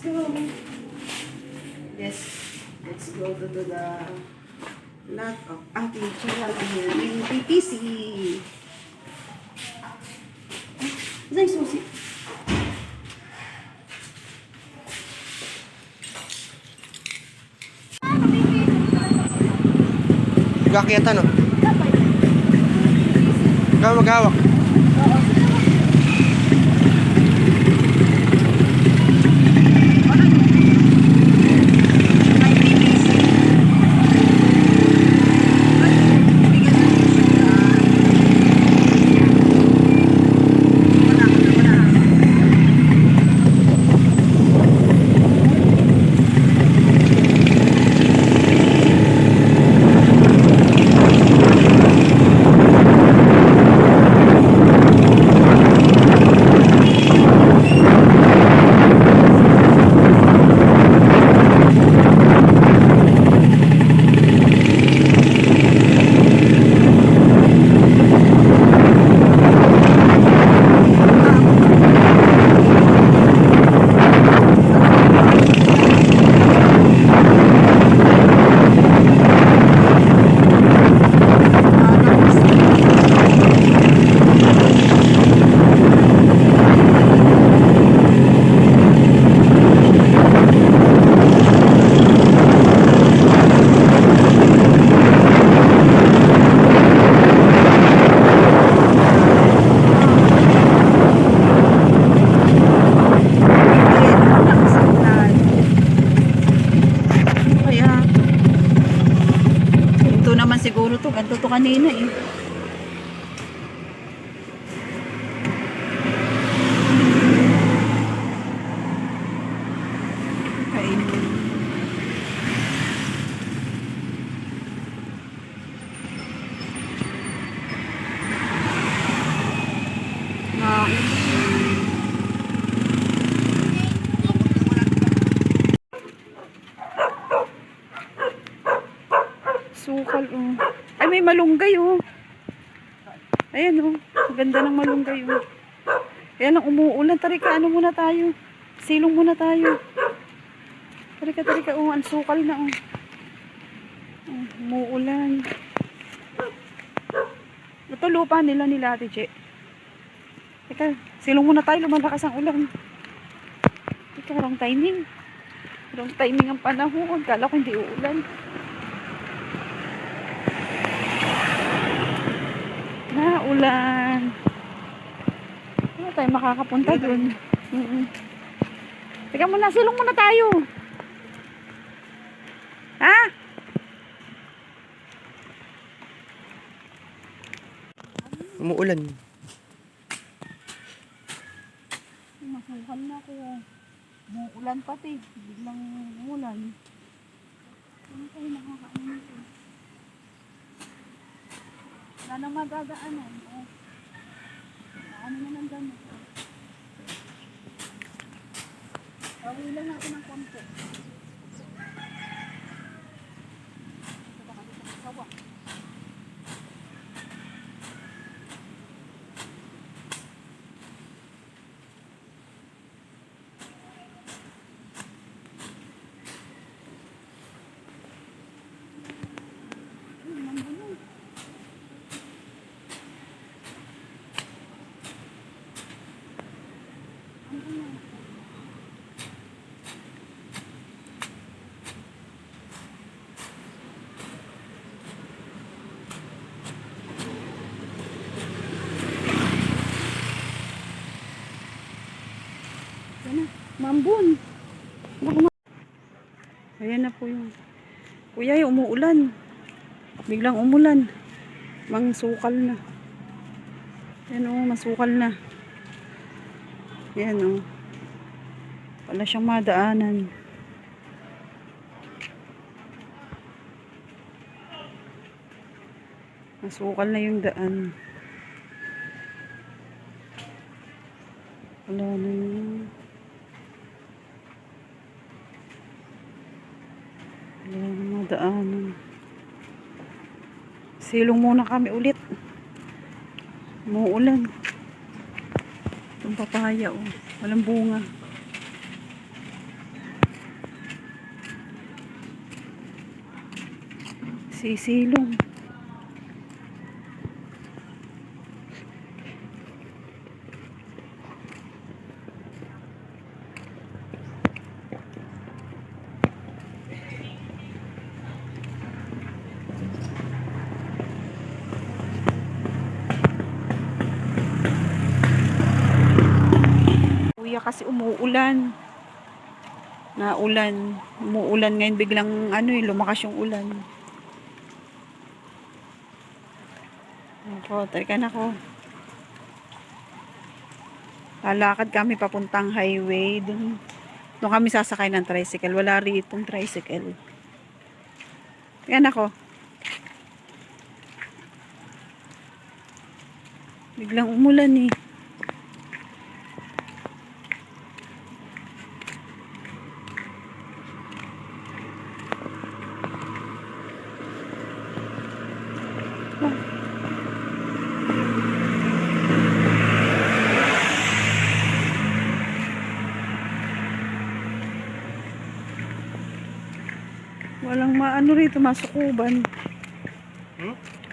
go. Yes, let's go to the lot of ating channel here in PTC. Zay, susi. Nagkakita, no? Ikaw maghawak. Siguro to, ganito to kanina eh. Kainin. Sukal oh. Ay, may malunggay oh. Ayan oh. Ganda ng malunggay oh. Ayan lang, umuulan. Tarika, ano muna tayo? Silong muna tayo. Tarika oh. Ang sukal na oh. Umuulan. Ito lupa nila Ate Che. Teka, silong muna tayo. Lumalakas ang ulan. Teka, wrong timing. Wrong timing ang panahon. Kala ko hindi uulan. Ulan. Ano tayo makakapunta dun? Teka muna, silong muna tayo. Ha? Umuulan. Masukan na ko. Umuulan pati. Biglang umulan. Ano tayo makakaano nito? Wala nang magagaanan. Ano na lang dami. Gawin lang natin ng konti. Ito baka dito sa sawa. Mambun. Ayan na po yung kuya, yung umuulan. Biglang umulan. Mangsukal na. Ayan o, masukal na. Ayan o. Wala siyang madaanan. Masukal na yung daan. Wala na yun. Wala na madaanan. Silong muna kami ulit. Umuulan. Itong papaya oh. Walang bunga. Sisilong. Kuya kasi umuulan. Naulan. Umuulan ngayon biglang lumakas yung ulan. Ako, teka na ko. Lalakad kami papuntang highway. Doon kami sasakay ng tricycle. Wala ritong tricycle. Yan ako. Biglang umulan eh. Walang rito, masukuban.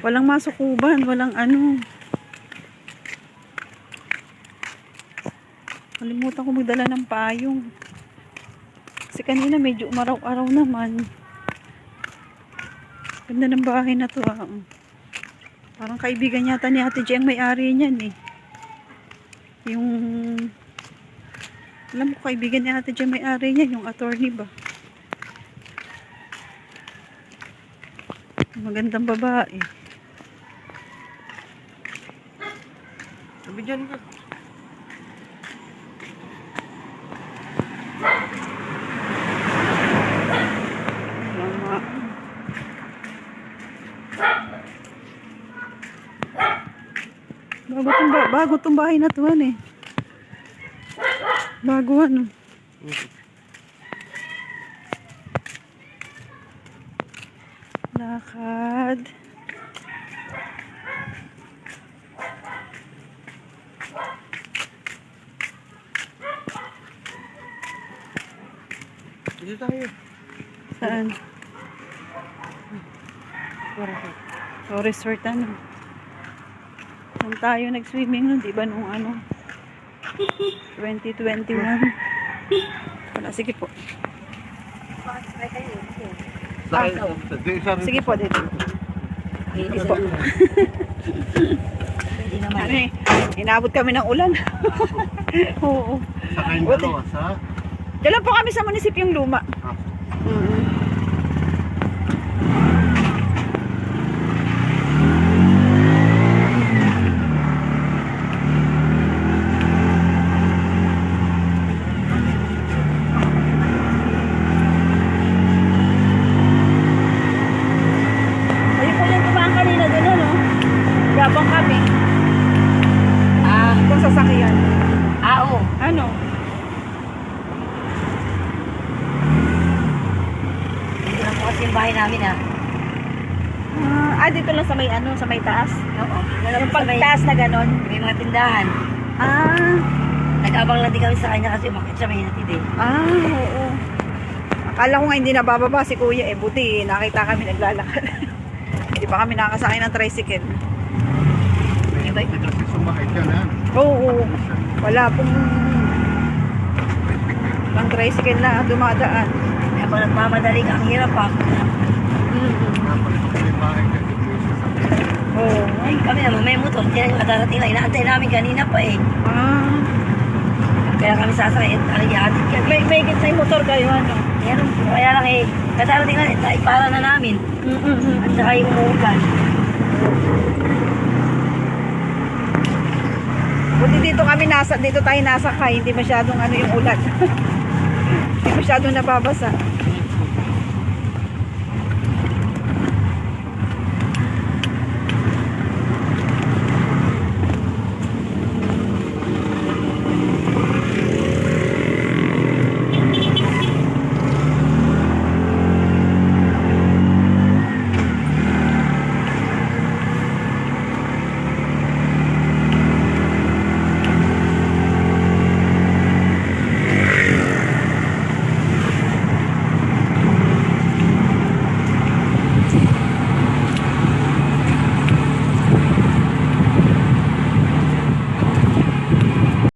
Walang masukuban, walang Kalimutan ko magdala ng payong. Kasi kanina medyo umaraw-araw naman. Ganda ng bahay na to Parang kaibigan yata ni Ate Jeng may-ari niyan eh. Alam ko kaibigan ni Ate Jeng may-ari niyan, yung attorney ba? Magandang babae. Sabi dyan ka. Bago tong bahay na to Bago Lakad. Dito tayo. Saan? Resort Saan tayo nag-swimming nun, di ba nung 2021? Wala, sige po. Sige po, dito. Sige po. Inabot kami ng ulan. Oo. Sakayin dalawa sa... Diyan po kami sa munisipyong Luma. Gabang kami. Kung sasakyan. Oo. Ano? Dito lang po kasi yung bahay namin Dito lang sa may sa may taas. Oo. Yung pagtaas na ganon. May mga tindahan. Nag-abang lang din kami sa kanya kasi umakit siya may hinatid eh. Oo. Akala ko nga hindi nabababa si kuya buti nakita kami naglalakad. Hindi pa kami nakasakay ng tricycle. Kasi sumakay ka na. Oo. Wala pong pang tricycle na dumadaan. Kaya pag nagmamadali ka, ang hirap pa. Dapat may bahay ka dito sa sakyan. Oo. Ay, kami naman may motor. Kaya yung darating lang. Inaantay namin kanina pa eh. Kaya kami sasakay. Alihatid kami. May gitna yung motor kayo Meron po. Kaya lang eh. Kadarating lang. Para na namin. At saka yung umuulan. Buti dito tayo nasakay, hindi masyadong yung ulan. Hindi masyadong nababasa.